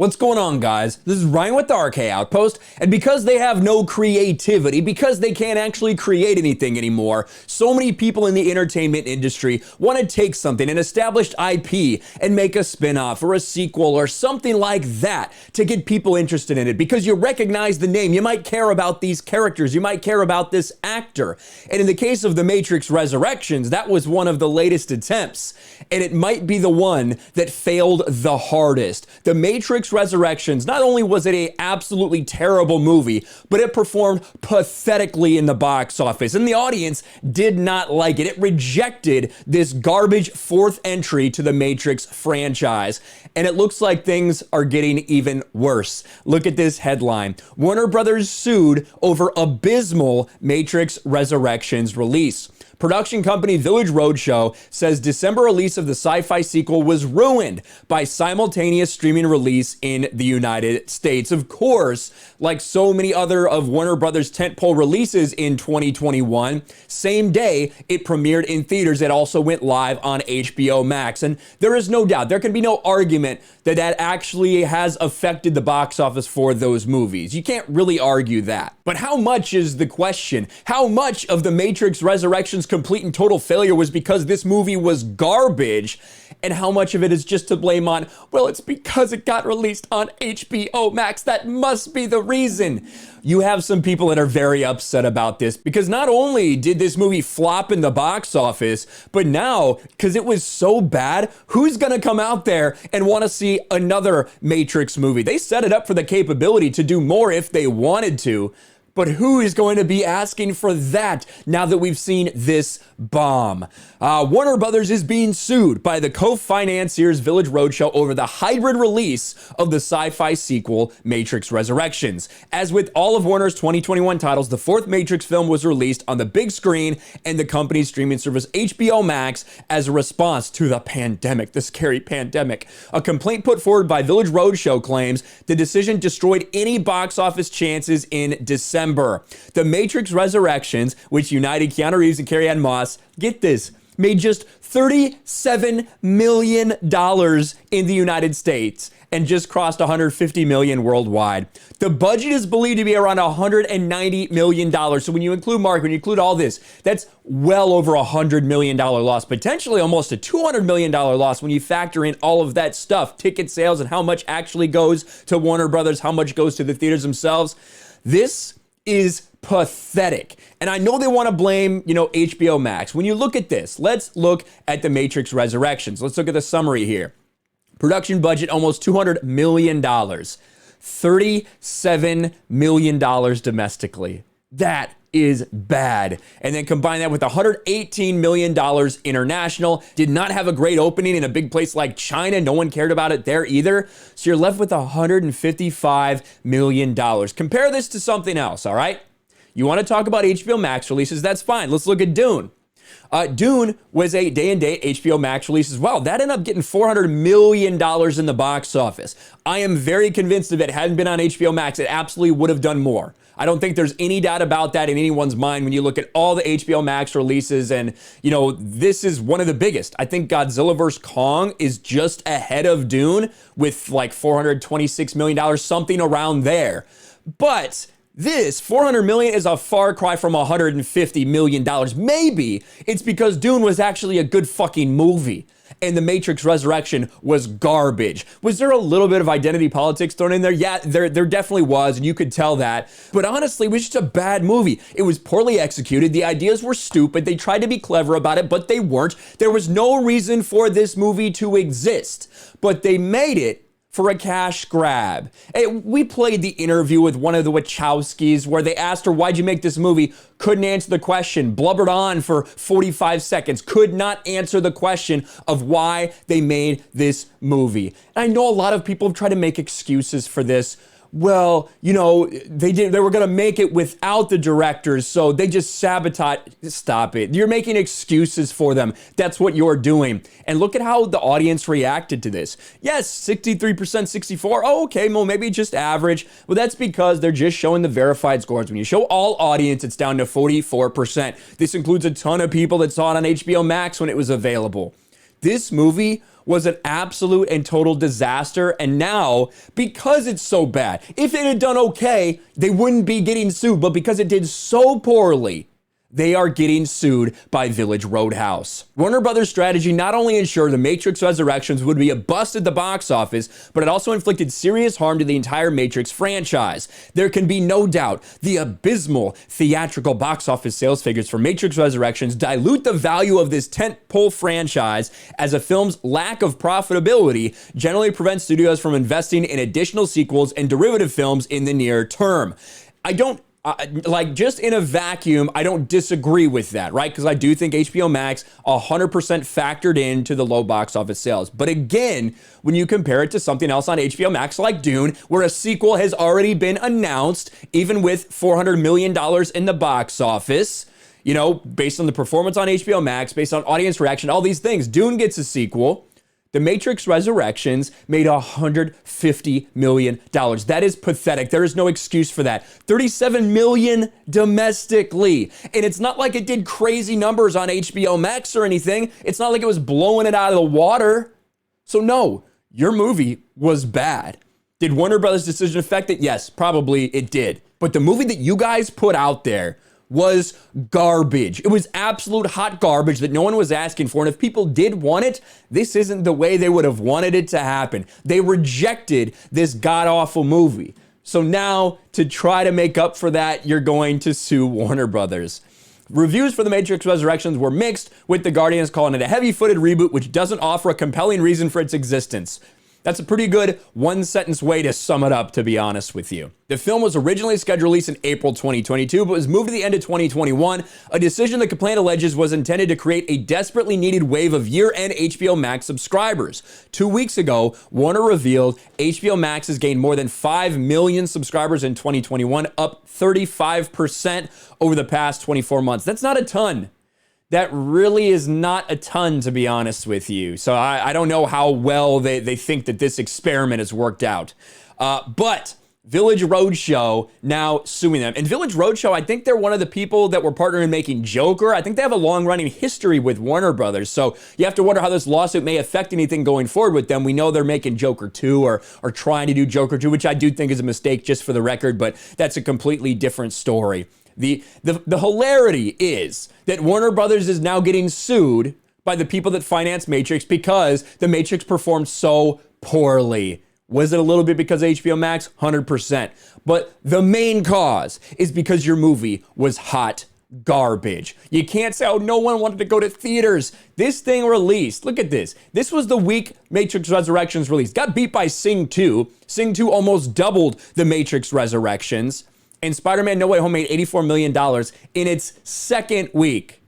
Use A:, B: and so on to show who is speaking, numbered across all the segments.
A: What's going on, guys? This is Ryan with the RK Outpost, and because they have no creativity, because they can't actually create anything anymore, so many people in the entertainment industry want to take something, an established IP, and make a spin-off or a sequel or something like that to get people interested in it, because you recognize the name, you might care about these characters, you might care about this actor. And in the case of The Matrix Resurrections, that was one of the latest attempts, and it might be the one that failed the hardest. The Matrix Resurrections, not only was it a absolutely terrible movie, but it performed pathetically in the box office, and the audience did not like it. It rejected this garbage fourth entry to the Matrix franchise, and it looks like things are getting even worse. Look at this headline. Warner Brothers sued over abysmal Matrix Resurrections release. Production company Village Roadshow says December release of the sci-fi sequel was ruined by simultaneous streaming release in the United States. Of course, like so many other of Warner Brothers' tentpole releases in 2021, same day it premiered in theaters, it also went live on HBO Max. And there is no doubt, there can be no argument that that actually has affected the box office for those movies. You can't really argue that. But how much is the question? How much of the Matrix Resurrections complete and total failure was because this movie was garbage, and how much of it is just to blame on, well, it's because it got released on HBO Max, that must be the reason. You have some people that are very upset about this, because not only did this movie flop in the box office, but now, because it was so bad, who's gonna come out there and want to see another Matrix movie? They set it up for the capability to do more if they wanted to, but who is going to be asking for that now that we've seen this bomb? Warner Brothers is being sued by the co-financiers Village Roadshow over the hybrid release of the sci-fi sequel Matrix Resurrections. As with all of Warner's 2021 titles, the fourth Matrix film was released on the big screen and the company's streaming service HBO Max as a response to the pandemic, the scary pandemic. A complaint put forward by Village Roadshow claims the decision destroyed any box office chances in December. The Matrix Resurrections, which united Keanu Reeves and Carrie-Anne Moss, get this, made just $37 million in the United States and just crossed $150 million worldwide. The budget is believed to be around $190 million. So when you include marketing, when you include all this, that's well over $100 million loss, potentially almost a $200 million loss when you factor in all of that stuff, ticket sales and how much actually goes to Warner Brothers, how much goes to the theaters themselves. This is pathetic. And I know they want to blame, HBO Max. When you look at this, let's look at the Matrix Resurrections. Let's look at the summary here. Production budget, almost $200 million. $37 million domestically. That is bad. And then combine that with $118 million international. Did not have a great opening in a big place like China. No one cared about it there either. So you're left with $155 million. Compare this to something else, all right? You want to talk about HBO Max releases? That's fine. Let's look at Dune. Dune was a day-and-date HBO Max release as well. That ended up getting $400 million in the box office. I am very convinced if it hadn't been on HBO Max, it absolutely would have done more. I don't think there's any doubt about that in anyone's mind when you look at all the HBO Max releases, and this is one of the biggest. I think Godzilla vs. Kong is just ahead of Dune with like $426 million, something around there. But this $400 million is a far cry from $150 million. Maybe it's because Dune was actually a good fucking movie and The Matrix Resurrection was garbage. Was there a little bit of identity politics thrown in there? Yeah, there definitely was, and you could tell that. But honestly, it was just a bad movie. It was poorly executed. The ideas were stupid. They tried to be clever about it, but they weren't. There was no reason for this movie to exist, but they made it for a cash grab. We played the interview with one of the Wachowskis where they asked her, why'd you make this movie? Couldn't answer the question, blubbered on for 45 seconds, could not answer the question of why they made this movie. And I know a lot of people have tried to make excuses for this. Well, they were going to make it without the directors, so they just sabotage. Stop it. You're making excuses for them. That's what you're doing. And look at how the audience reacted to this. Yes, 63%, 64. Oh, okay, well, maybe just average. Well, that's because they're just showing the verified scores. When you show all audience, it's down to 44%. This includes a ton of people that saw it on HBO Max when it was available. This movie was an absolute and total disaster, and now, because it's so bad, if it had done okay, they wouldn't be getting sued, but because it did so poorly, they are getting sued by Village Roadhouse. Warner Brothers' strategy not only ensured The Matrix Resurrections would be a bust at the box office, but it also inflicted serious harm to the entire Matrix franchise. There can be no doubt the abysmal theatrical box office sales figures for Matrix Resurrections dilute the value of this tentpole franchise, as a film's lack of profitability generally prevents studios from investing in additional sequels and derivative films in the near term. Like, just in a vacuum, I don't disagree with that, right? Because I do think HBO Max 100% factored into the low box office sales. But again, when you compare it to something else on HBO Max like Dune, where a sequel has already been announced, even with $400 million in the box office, you know, based on the performance on HBO Max, based on audience reaction, all these things, Dune gets a sequel. The Matrix Resurrections made $150 million. That is pathetic. There is no excuse for that. $37 million domestically. And it's not like it did crazy numbers on HBO Max or anything. It's not like it was blowing it out of the water. So no, your movie was bad. Did Warner Brothers' decision affect it? Yes, probably it did. But the movie that you guys put out there was garbage. It was absolute hot garbage that no one was asking for. And if people did want it, this isn't the way they would have wanted it to happen. They rejected this god-awful movie. So now, to try to make up for that, you're going to sue Warner Brothers. Reviews for The Matrix Resurrections were mixed, with The Guardians calling it a heavy-footed reboot which doesn't offer a compelling reason for its existence. That's a pretty good one-sentence way to sum it up, to be honest with you. The film was originally scheduled to release in April 2022, but was moved to the end of 2021, a decision the complaint alleges was intended to create a desperately needed wave of year-end HBO Max subscribers. 2 weeks ago, Warner revealed HBO Max has gained more than 5 million subscribers in 2021, up 35% over the past 24 months. That's not a ton. That really is not a ton, to be honest with you. So I don't know how well they think that this experiment has worked out. But Village Roadshow now suing them. And Village Roadshow, I think they're one of the people that were partnering in making Joker. I think they have a long-running history with Warner Brothers. So you have to wonder how this lawsuit may affect anything going forward with them. We know they're making Joker 2 or trying to do Joker 2, which I do think is a mistake, just for the record, but that's a completely different story. The hilarity is that Warner Brothers is now getting sued by the people that finance Matrix because the Matrix performed so poorly. Was it a little bit because of HBO Max? 100%. But the main cause is because your movie was hot garbage. You can't say, oh, no one wanted to go to theaters. This thing released. Look at this. This was the week Matrix Resurrections released. Got beat by Sing 2. Sing 2 almost doubled the Matrix Resurrections. And Spider-Man No Way Home made $84 million in its second week.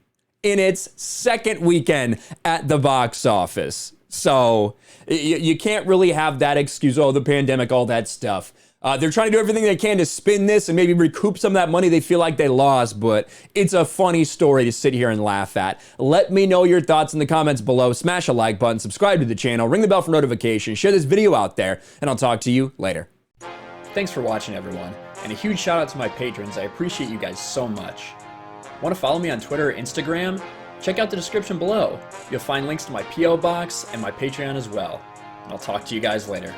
A: In its second weekend at the box office. So you can't really have that excuse, oh, the pandemic, all that stuff. They're trying to do everything they can to spin this and maybe recoup some of that money they feel like they lost, but it's a funny story to sit here and laugh at. Let me know your thoughts in the comments below. Smash a like button, subscribe to the channel, ring the bell for notifications, share this video out there, and I'll talk to you later.
B: Thanks for watching, everyone, and a huge shout out to my patrons. I appreciate you guys so much. Want to follow me on Twitter or Instagram? Check out the description below. You'll find links to my P.O. box and my Patreon as well. And I'll talk to you guys later.